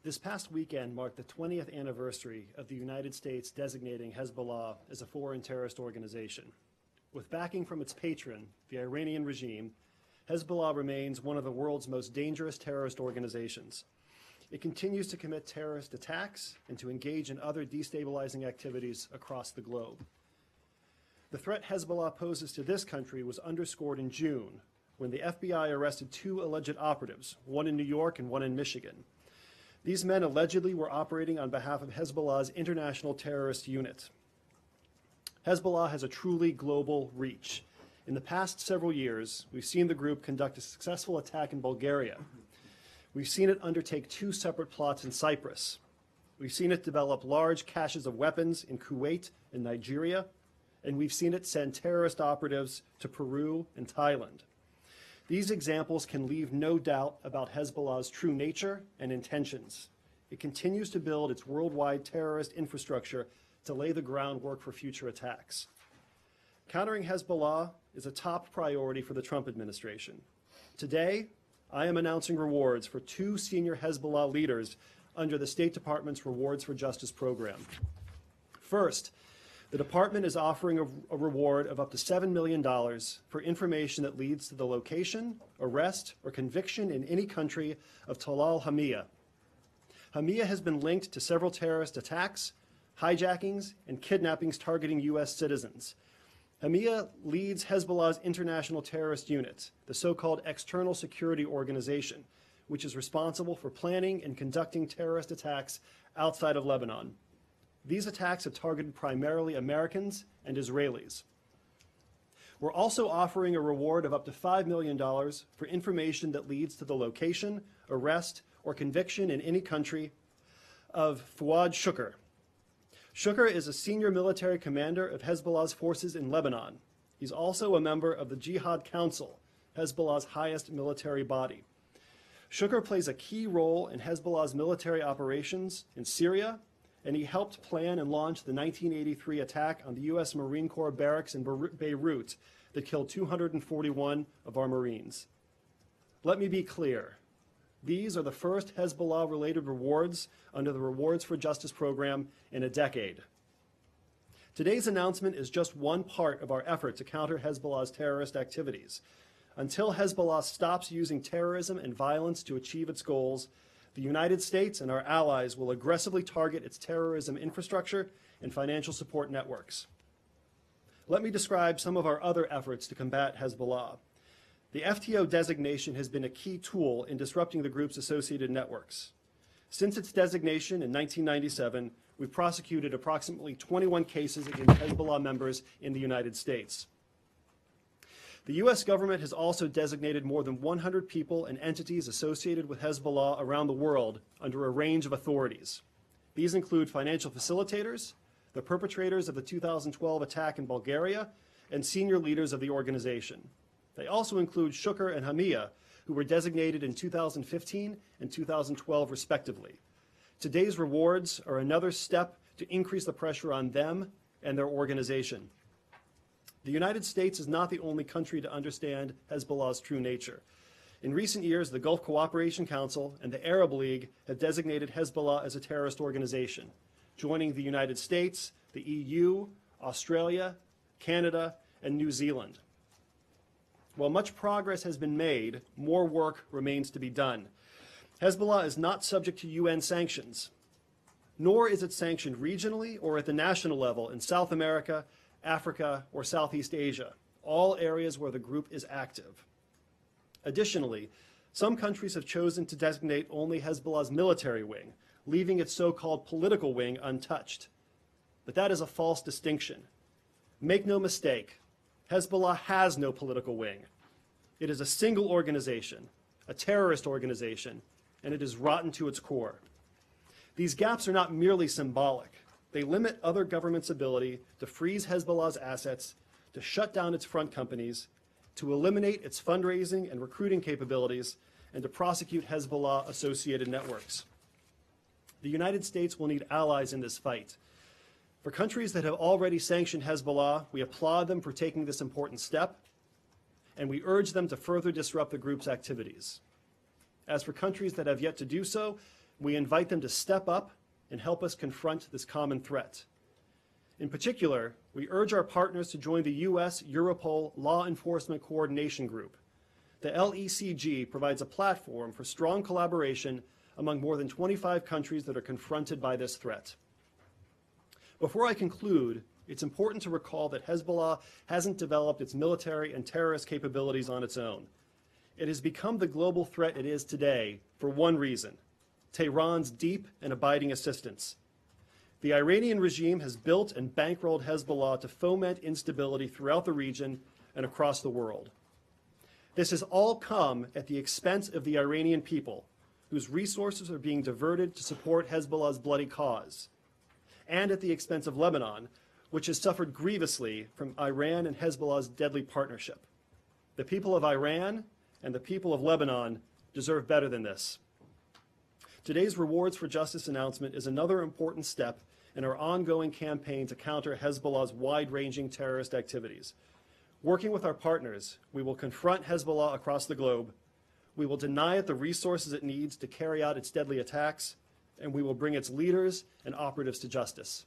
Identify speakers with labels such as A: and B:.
A: This past weekend marked the 20th anniversary of the United States designating Hezbollah as a foreign terrorist organization. With backing from its patron, the Iranian regime, Hezbollah remains one of the world's most dangerous terrorist organizations. It continues to commit terrorist attacks and to engage in other destabilizing activities across the globe. The threat Hezbollah poses to this country was underscored in June when the FBI arrested two alleged operatives, one in New York and one in Michigan. These men allegedly were operating on behalf of Hezbollah's international terrorist unit. Hezbollah has a truly global reach. In the past several years, we've seen the group conduct a successful attack in Bulgaria. We've seen it undertake two separate plots in Cyprus. We've seen it develop large caches of weapons in Kuwait and Nigeria, and we've seen it send terrorist operatives to Peru and Thailand. These examples can leave no doubt about Hezbollah's true nature and intentions. It continues to build its worldwide terrorist infrastructure to lay the groundwork for future attacks. Countering Hezbollah is a top priority for the Trump administration. Today, I am announcing rewards for two senior Hezbollah leaders under the State Department's Rewards for Justice program. First, the department is offering a reward of up to $7 million for information that leads to the location, arrest, or conviction in any country of Talal Hamia. Hamia has been linked to several terrorist attacks, hijackings, and kidnappings targeting U.S. citizens. Hamia leads Hezbollah's international terrorist unit, the so-called External Security Organization, which is responsible for planning and conducting terrorist attacks outside of Lebanon. These attacks have targeted primarily Americans and Israelis. We're also offering a reward of up to $5 million for information that leads to the location, arrest, or conviction in any country of Fuad Shukr. Shukr is a senior military commander of Hezbollah's forces in Lebanon. He's also a member of the Jihad Council, Hezbollah's highest military body. Shukr plays a key role in Hezbollah's military operations in Syria, and he helped plan and launch the 1983 attack on the U.S. Marine Corps barracks in Beirut that killed 241 of our Marines. Let me be clear. These are the first Hezbollah-related rewards under the Rewards for Justice program in a decade. Today's announcement is just one part of our effort to counter Hezbollah's terrorist activities. Until Hezbollah stops using terrorism and violence to achieve its goals, the United States and our allies will aggressively target its terrorism infrastructure and financial support networks. Let me describe some of our other efforts to combat Hezbollah. The FTO designation has been a key tool in disrupting the group's associated networks. Since its designation in 1997, we've prosecuted approximately 21 cases against Hezbollah members in the United States. The U.S. government has also designated more than 100 people and entities associated with Hezbollah around the world under a range of authorities. These include financial facilitators, the perpetrators of the 2012 attack in Bulgaria, and senior leaders of the organization. They also include Shukr and Hamia, who were designated in 2015 and 2012 respectively. Today's rewards are another step to increase the pressure on them and their organization. The United States is not the only country to understand Hezbollah's true nature. In recent years, the Gulf Cooperation Council and the Arab League have designated Hezbollah as a terrorist organization, joining the United States, the EU, Australia, Canada, and New Zealand. While much progress has been made, more work remains to be done. Hezbollah is not subject to UN sanctions, nor is it sanctioned regionally or at the national level in South America, Africa, or Southeast Asia, all areas where the group is active. Additionally, some countries have chosen to designate only Hezbollah's military wing, leaving its so-called political wing untouched. But that is a false distinction. Make no mistake, Hezbollah has no political wing. It is a single organization, a terrorist organization, and it is rotten to its core. These gaps are not merely symbolic. They limit other governments' ability to freeze Hezbollah's assets, to shut down its front companies, to eliminate its fundraising and recruiting capabilities, and to prosecute Hezbollah-associated networks. The United States will need allies in this fight. For countries that have already sanctioned Hezbollah, we applaud them for taking this important step, and we urge them to further disrupt the group's activities. As for countries that have yet to do so, we invite them to step up and help us confront this common threat. In particular, we urge our partners to join the U.S. Europol Law Enforcement Coordination Group. The LECG provides a platform for strong collaboration among more than 25 countries that are confronted by this threat. Before I conclude, it's important to recall that Hezbollah hasn't developed its military and terrorist capabilities on its own. It has become the global threat it is today for one reason: Tehran's deep and abiding assistance. The Iranian regime has built and bankrolled Hezbollah to foment instability throughout the region and across the world. This has all come at the expense of the Iranian people, whose resources are being diverted to support Hezbollah's bloody cause, and at the expense of Lebanon, which has suffered grievously from Iran and Hezbollah's deadly partnership. The people of Iran and the people of Lebanon deserve better than this. Today's Rewards for Justice announcement is another important step in our ongoing campaign to counter Hezbollah's wide-ranging terrorist activities. Working with our partners, we will confront Hezbollah across the globe, we will deny it the resources it needs to carry out its deadly attacks, and we will bring its leaders and operatives to justice.